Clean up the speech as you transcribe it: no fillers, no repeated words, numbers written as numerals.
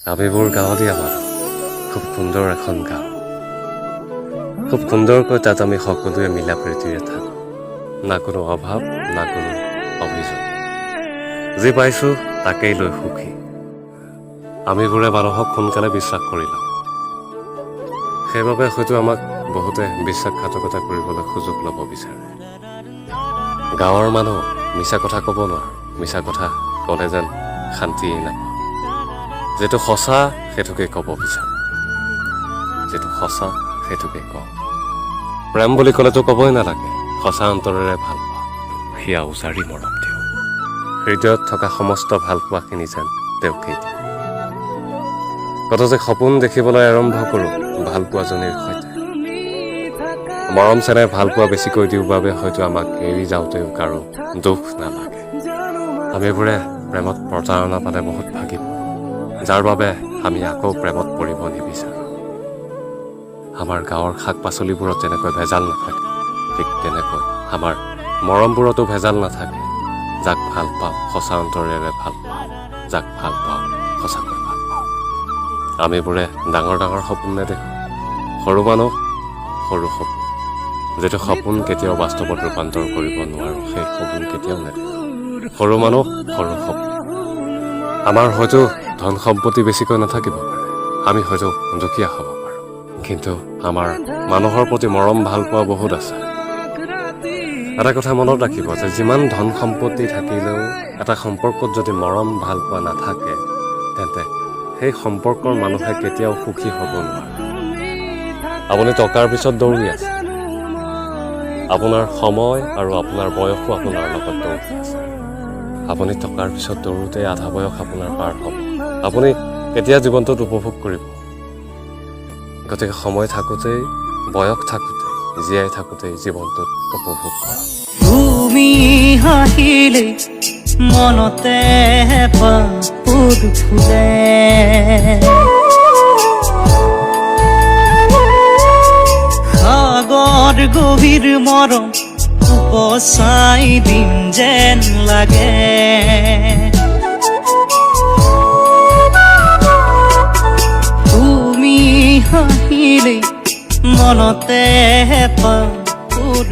আমিবোৰ গাঁৱলীয়া মানুহ খুব সুন্দৰ এখন গাঁও খুব সুন্দৰকৈ তাত আমি সকলোৱে মিলা প্ৰীতিৰে থাকোঁ না কোনো অভাৱ না কোনো অভিযোগ যি পাইছোঁ তাকেই লৈ সুখী আমিবোৰে মানুহক সোনকালে বিশ্বাস কৰি লওঁ সেইবাবে হয়তো আমাক বহুতে বিশ্বাসঘাতকতা কৰিবলৈ সুযোগ ল'ব বিচাৰে গাঁৱৰ মানুহ মিছা কথা ক'ব নোৱাৰে মিছা কথা ক'লে যেন শান্তিয়ে নাপাওঁ যেটো সঁচা সেইটোকে ক'ব বিচাৰোঁ যেটো সঁচা সেইটোকে কওঁ প্ৰেম বুলি ক'লেতো ক'বই নালাগে সঁচা অন্তৰেৰে ভাল পাওঁ সেয়া উজাৰি মৰম দিওঁ হৃদয়ত থকা সমস্ত ভাল পোৱাখিনি যেন তেওঁকেই দিওঁ কত যে সপোন দেখিবলৈ আৰম্ভ কৰোঁ ভাল পোৱাজনীৰ সৈতে মৰম চেনেহ ভাল পোৱা বেছিকৈ দিওঁ বাবে হয়তো আমাক এৰি যাওঁতেও কাৰো দুখ নালাগে আমিবোৰে প্ৰেমত প্ৰতাৰণা পালে বহুত ভাগিব যাৰ বাবে আমি আকৌ প্ৰেমত পৰিব নিবিচাৰোঁ আমাৰ গাঁৱৰ শাক পাচলিবোৰত যেনেকৈ ভেজাল নাথাকে ঠিক তেনেকৈ আমাৰ মৰমবোৰতো ভেজাল নাথাকে যাক ভাল পাওঁ সঁচা অন্তৰেৰে ভাল পাওঁ যাক ভাল পাওঁ সঁচাকৈ ভাল পাওঁ আমিবোৰে ডাঙৰ ডাঙৰ সপোন নেদেখোঁ সৰু মানুহ সৰু সপোন যেটো সপোন কেতিয়াও বাস্তৱত ৰূপান্তৰ কৰিব নোৱাৰোঁ সেই সপোন কেতিয়াও নেদেখোঁ সৰু মানুহ সৰু সপোন আমাৰ হয়তো ধন সম্পত্তি বেছিকৈ নাথাকিব পাৰে আমি হয়তো দুখীয়া হ'ব পাৰোঁ কিন্তু আমাৰ মানুহৰ প্ৰতি মৰম ভাল পোৱা বহুত আছে এটা কথা মনত ৰাখিব যে যিমান ধন সম্পত্তি থাকিলেও এটা সম্পৰ্কত যদি মৰম ভাল পোৱা নাথাকে তেন্তে সেই সম্পৰ্কৰ মানুহে কেতিয়াও সুখী হ'ব নোৱাৰে আপুনি টকাৰ পিছত দৌৰি আছে আপোনাৰ সময় আৰু আপোনাৰ বয়সো আপোনাৰ লগত দৌৰি আছে আপুনি টকাৰ পিছত দৌৰোতে আধা বয়স আপোনাৰ পাৰ হ'ব আপুনি কেতিয়া জীৱনটোত উপভোগ কৰিব গতিকে সময় থাকোঁতেই বয়স থাকোঁতে জীয়াই থাকোঁতেই জীৱনটোত উপভোগ কৰক তুমি হাঁহিলে মনতে ফুল ফুলে সাগৰ গভীৰ মৰম উপচাই দিম যেন লাগে তুমি হাঁহিলে মনতে ফুল